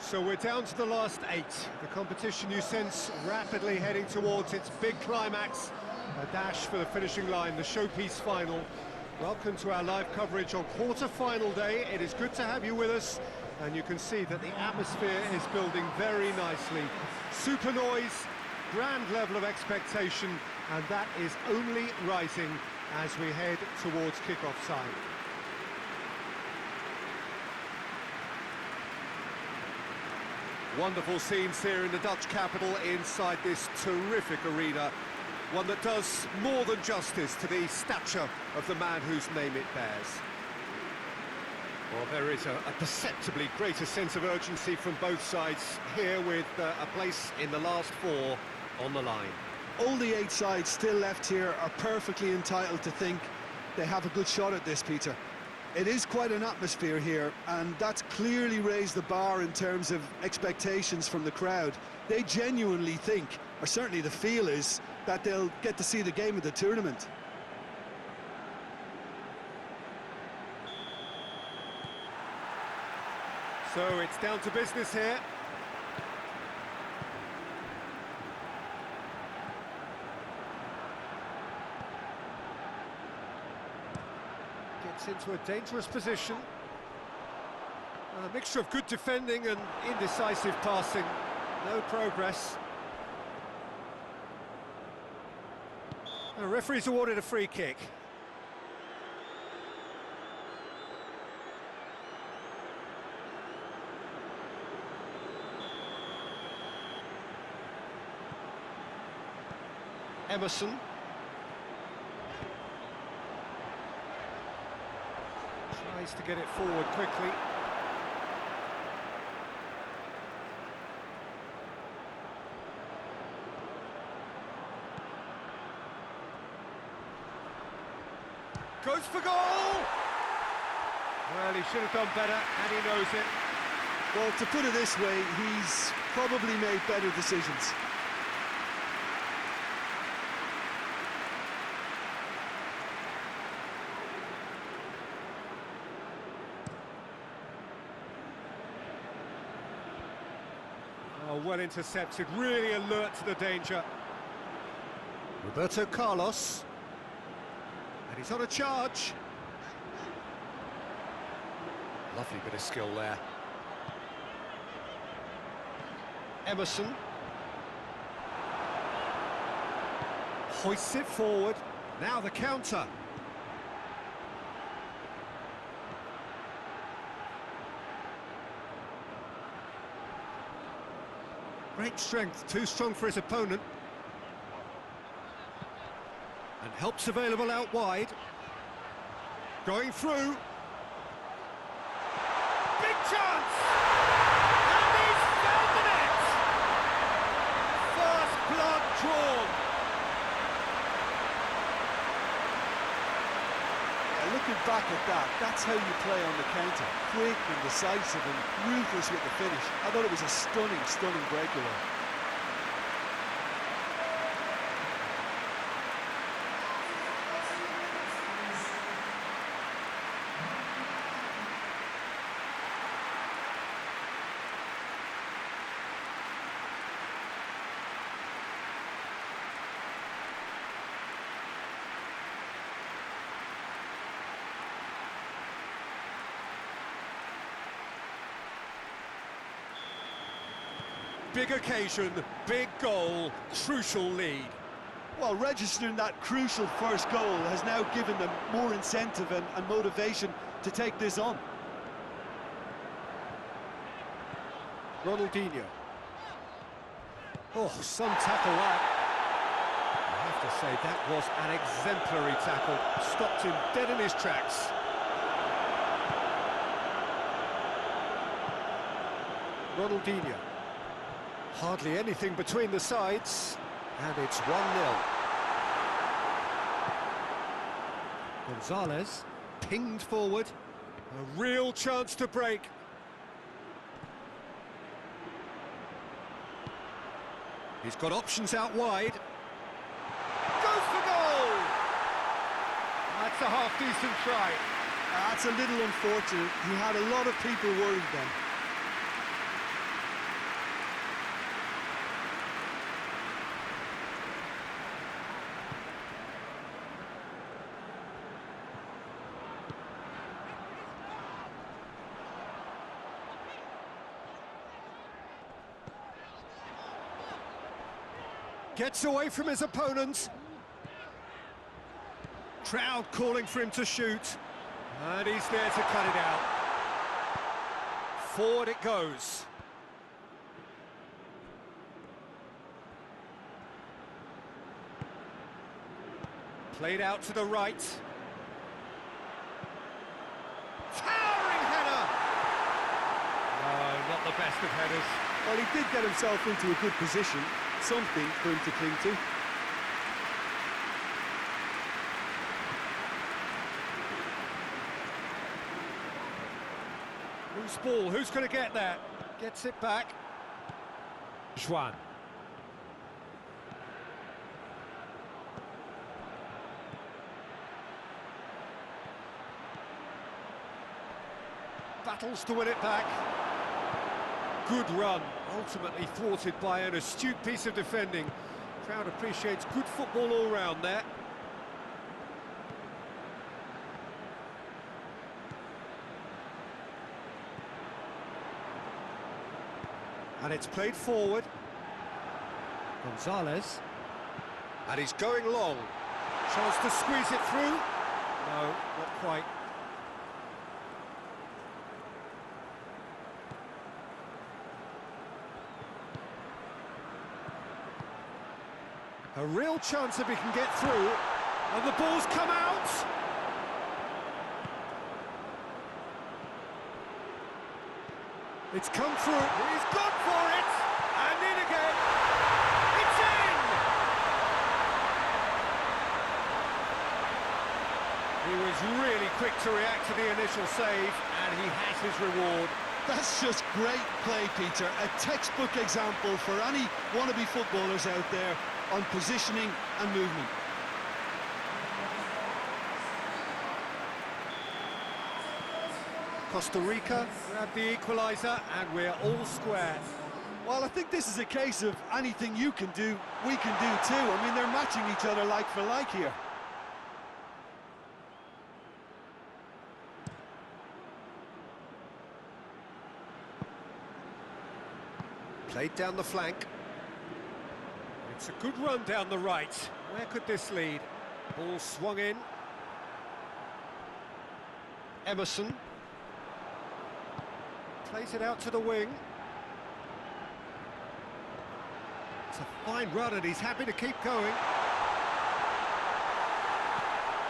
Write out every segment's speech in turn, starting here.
So we're down to the last 8. The competition, you sense, rapidly heading towards its big climax. A dash for the finishing line, the showpiece final. Welcome to our live coverage on quarter-final day. It is good to have you with us, and you can see that the atmosphere is building very nicely. Super noise, grand level of expectation, and that is only rising as we head towards kick-off time. Wonderful scenes here in the Dutch capital inside this terrific arena. One that does more than justice to the stature of the man whose name it bears. Well, there is a perceptibly greater sense of urgency from both sides here, with a place in the last 4 on the line. All the 8 sides still left here are perfectly entitled to think they have a good shot at this, Peter. It is quite an atmosphere here, and that's clearly raised the bar in terms of expectations from the crowd. They genuinely think, or certainly the feel is, that they'll get to see the game of the tournament. So it's down to business here. Gets into a dangerous position. A mixture of good defending and indecisive passing. No progress. The referee's awarded a free kick. Emerson. Tries to get it forward quickly. Goes for goal! Well, he should have done better, and he knows it. Well, to put it this way, he's probably made better decisions. Oh, well intercepted, really alert to the danger. Roberto Carlos. And he's on a charge. Lovely bit of skill there. Emerson. Hoists it forward. Now the counter. Great strength, too strong for his opponent. And help's available out wide. Going through. Big chance! And he's found the net! First blood drawn. Yeah, looking back at that, that's how you play on the counter. Quick and decisive and ruthless with the finish. I thought it was a stunning, stunning breakaway. Big occasion, big goal, crucial lead. Well, registering that crucial first goal has now given them more incentive and motivation to take this on. Ronaldinho. Oh, some tackle that. I have to say, that was an exemplary tackle. Stopped him dead in his tracks. Ronaldinho. Hardly anything between the sides, and it's 1-0. Gonzalez, pinged forward, a real chance to break. He's got options out wide. Goes for goal! That's a half-decent try. That's a little unfortunate. He had a lot of people worried then. Gets away from his opponents. Crowd calling for him to shoot. And he's there to cut it out. Forward it goes. Played out to the right. Towering header! No, not the best of headers. Well, he did get himself into a good position, something for him to cling to. Loose ball, who's going to get that? Gets it back. Juan. Battles to win it back. Good run, ultimately thwarted by an astute piece of defending. Crowd appreciates good football all round there. And it's played forward. Gonzalez. And he's going long. Chance to squeeze it through. No, not quite. A real chance if he can get through. And the ball's come out. It's come through. He's gone for it. And in again. It's in! He was really quick to react to the initial save, and he has his reward. That's just great play, Peter. A textbook example for any wannabe footballers out there on positioning and movement. Costa Rica grab the equaliser, and we're all square. Well, I think this is a case of anything you can do, we can do too. I mean, they're matching each other like for like here. Played down the flank. It's a good run down the right. Where could this lead? Ball swung in. Emerson. Plays it out to the wing. It's a fine run and he's happy to keep going.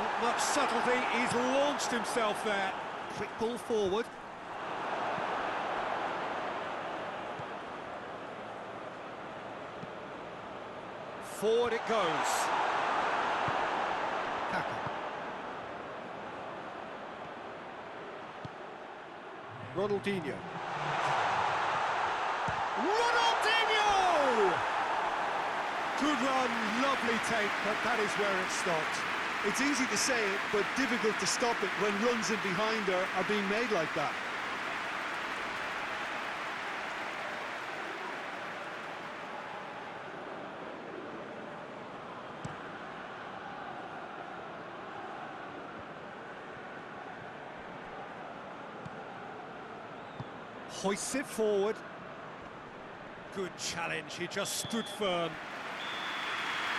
Not much subtlety, he's launched himself there. Quick ball forward. Forward it goes. Kaka. Ronaldinho. Ronaldinho! Good run, lovely take, but that is where it stopped. It's easy to say it, but difficult to stop it when runs in behind are being made like that. Hoists it forward. Good challenge, he just stood firm.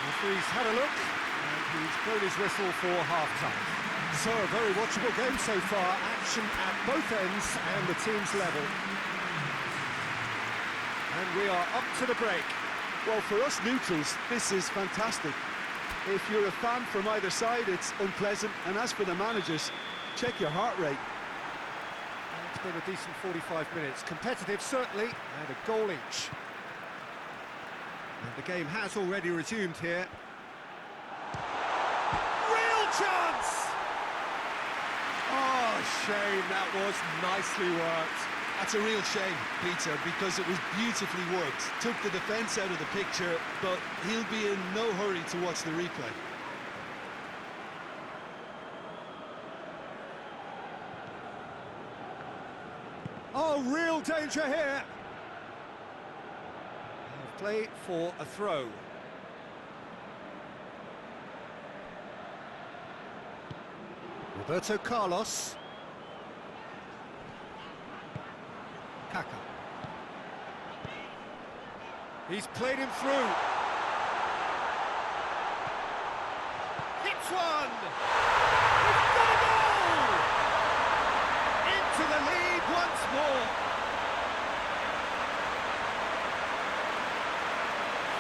Referee's had a look, and he's blown his whistle for half-time. So, a very watchable game so far. Action at both ends and the team's level. And we are up to the break. Well, for us neutrals, this is fantastic. If you're a fan from either side, it's unpleasant. And as for the managers, check your heart rate. It's been a decent 45 minutes. Competitive, certainly, and a goal each. And the game has already resumed here. Real chance! Oh, shame, that was nicely worked. That's a real shame, Peter, because it was beautifully worked. Took the defence out of the picture, but he'll be in no hurry to watch the replay. Oh, real danger here. Play for a throw. Roberto Carlos. Kaka. He's played him through. one! It's got a goal! Into the lead once more.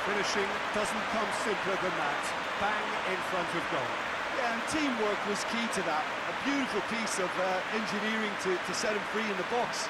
Finishing doesn't come simpler than that. Bang in front of goal. Yeah, and teamwork was key to that. A beautiful piece of engineering to set him free in the box.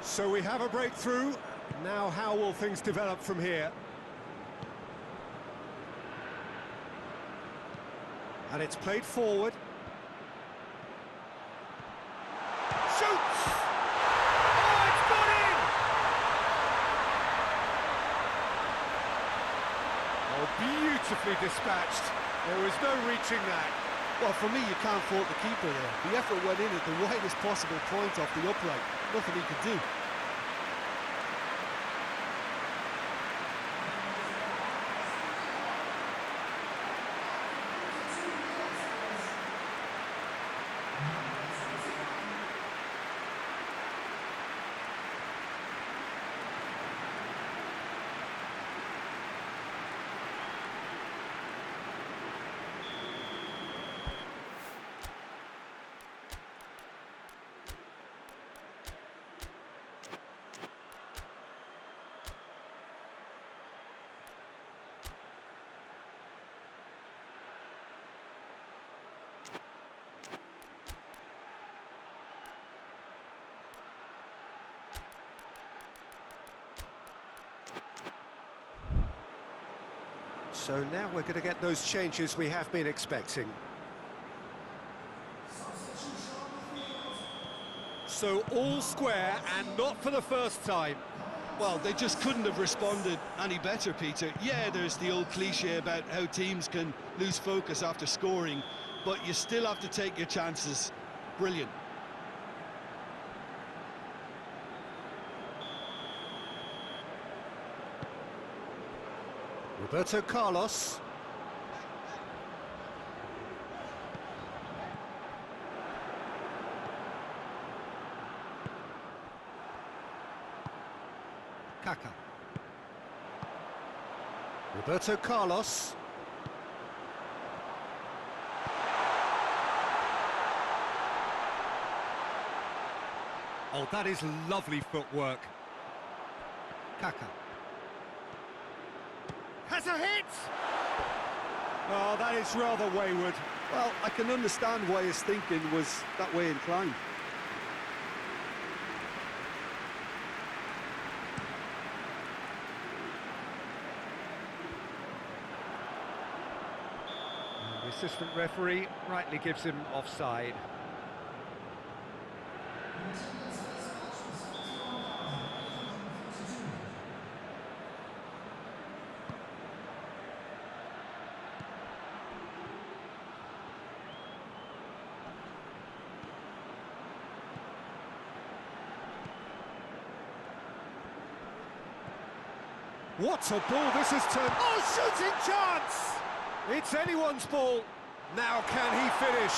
So we have a breakthrough. Now how will things develop from here? And it's played forward. Shoots! Oh, it's got in! Oh, beautifully dispatched. There was no reaching that. Well, for me, you can't fault the keeper there. The effort went in at the widest possible point off the upright. Nothing he could do. So now we're going to get those changes we have been expecting. So all square and not for the first time. Well, they just couldn't have responded any better, Peter. Yeah, there's the old cliche about how teams can lose focus after scoring, but you still have to take your chances. Brilliant. Roberto Carlos. Kaká. Roberto Carlos. Oh, that is lovely footwork. Kaká. Has a hit! Oh, that is rather wayward. Well, I can understand why his thinking was that way inclined. And the assistant referee rightly gives him offside. What a ball this has turned. Oh, shooting chance! It's anyone's ball. Now can he finish?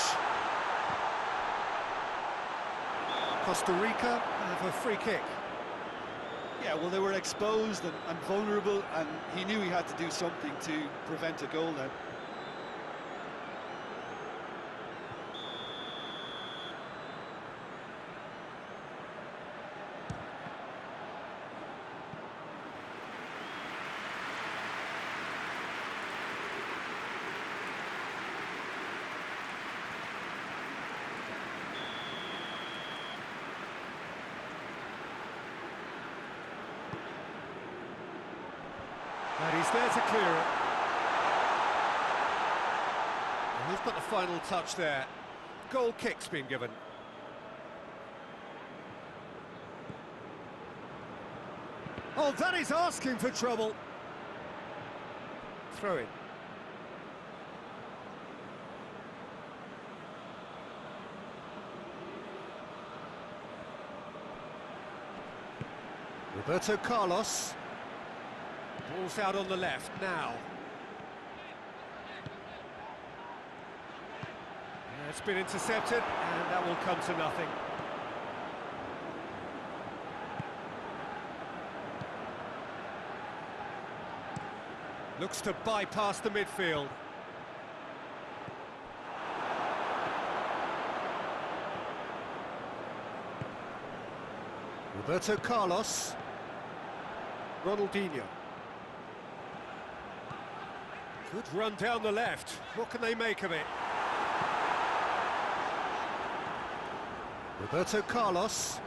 Costa Rica have a free kick. Yeah, well, they were exposed and vulnerable, and he knew he had to do something to prevent a goal then. And he's there to clear it. And who's got the final touch there? Goal kick's been given. Oh, that is asking for trouble. Throw it. Roberto Carlos. Ball's out on the left now. It's been intercepted, and that will come to nothing. Looks to bypass the midfield. Roberto Carlos. Ronaldinho. Good run down the left. What can they make of it? Roberto Carlos.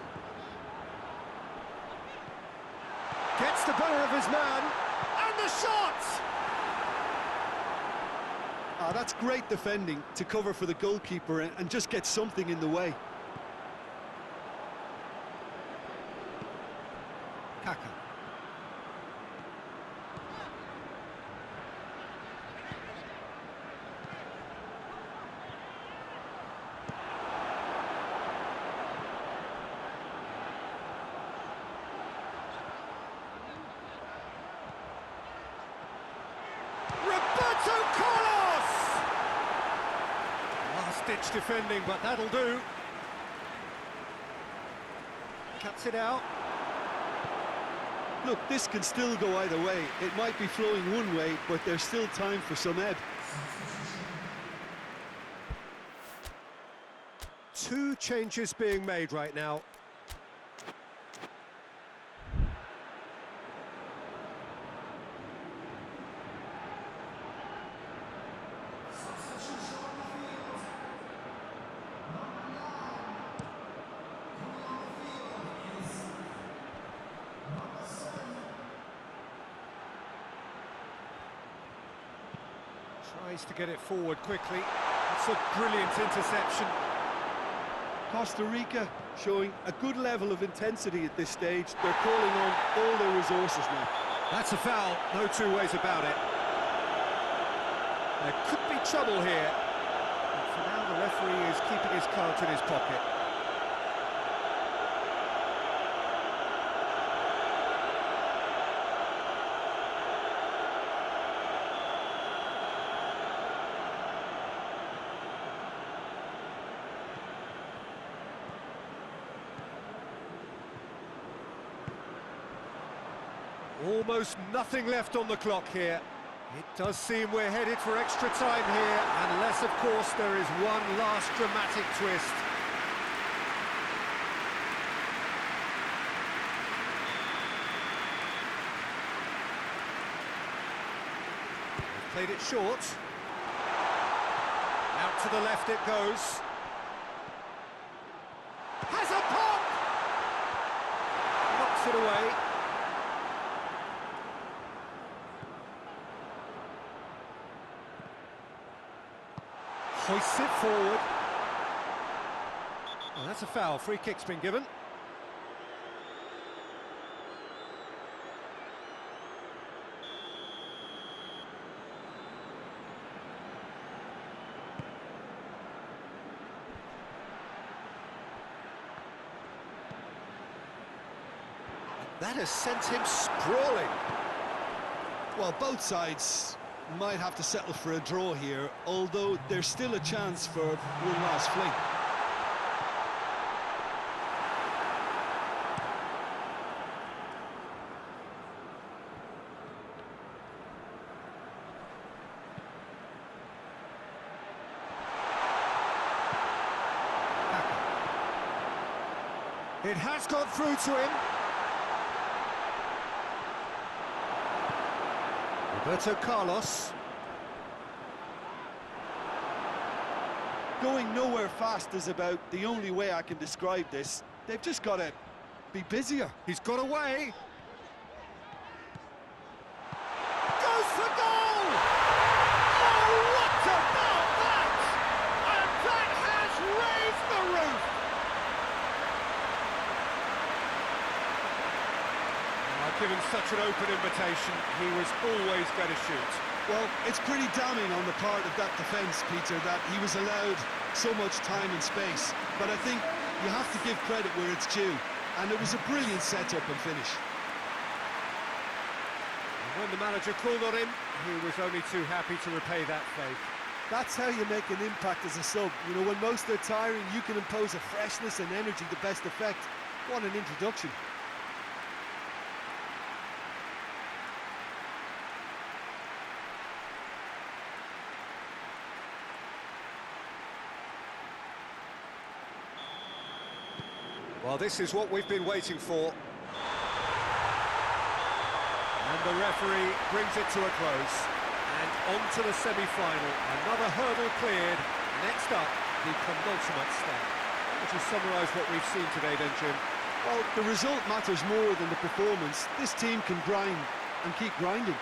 Gets the better of his man. And the shot! Ah, that's great defending to cover for the goalkeeper and just get something in the way. Kaka. Roberto Carlos! Last-ditch defending, but that'll do. Cuts it out. Look, this can still go either way. It might be flowing one way, but there's still time for some ebb. Two changes being made right now. Tries to get it forward quickly. It's a brilliant interception. Costa Rica showing a good level of intensity at this stage. They're calling on all their resources now. That's a foul, no two ways about it. There could be trouble here. But for now, the referee is keeping his cards in his pocket. Almost nothing left on the clock here. It does seem we're headed for extra time here, unless, of course, there is one last dramatic twist. Played it short. Out to the left it goes. Has a pop! Knocks it away. Hoists it forward. Oh, that's a foul. Free kick's been given. That has sent him sprawling. Well, both sides might have to settle for a draw here, although there's still a chance for one last fling. It has got through to him. Roberto Carlos. Going nowhere fast is about the only way I can describe this. They've just got to be busier. He's got away. Goes for goal! Oh, what about that? And that has raised the roof. I've given such an open invitation, he was always going to shoot. Well, it's pretty damning on the part of that defence, Peter, that he was allowed so much time and space. But I think you have to give credit where it's due, and it was a brilliant setup and finish. And when the manager called on him, he was only too happy to repay that favour. That's how you make an impact as a sub. You know, when most are tiring, you can impose a freshness and energy to best effect. What an introduction. Well, this is what we've been waiting for. And the referee brings it to a close. And on to the semi-final. Another hurdle cleared. Next up, the penultimate step. Would you summarise what we've seen today then, Jim? Well, the result matters more than the performance. This team can grind and keep grinding.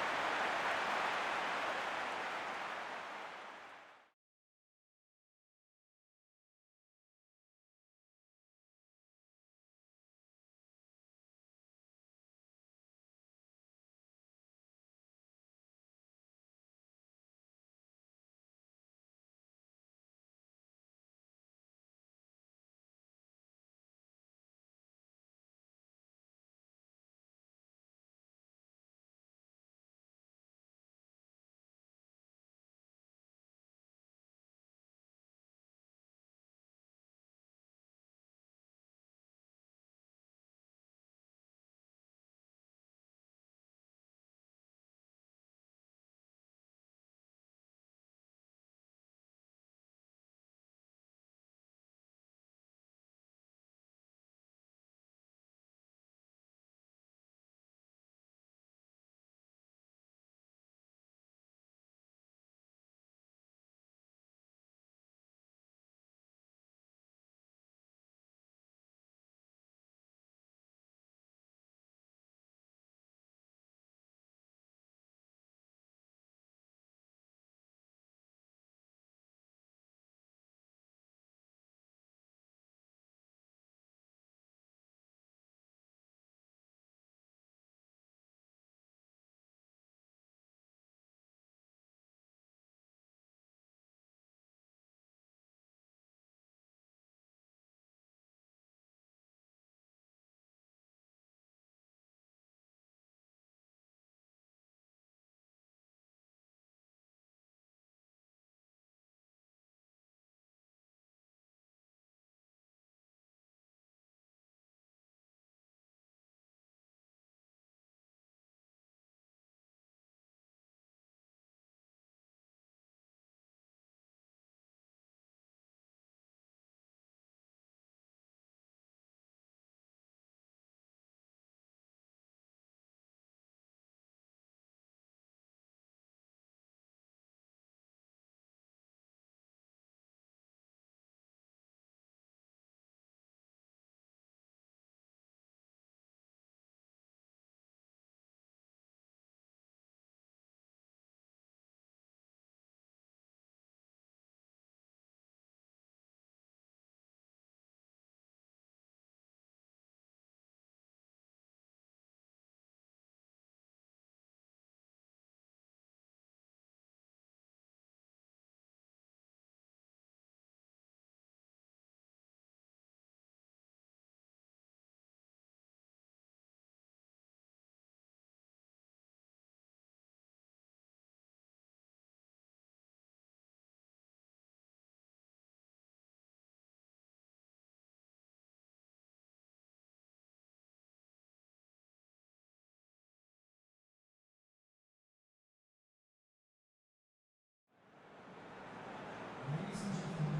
Ladies and gentlemen,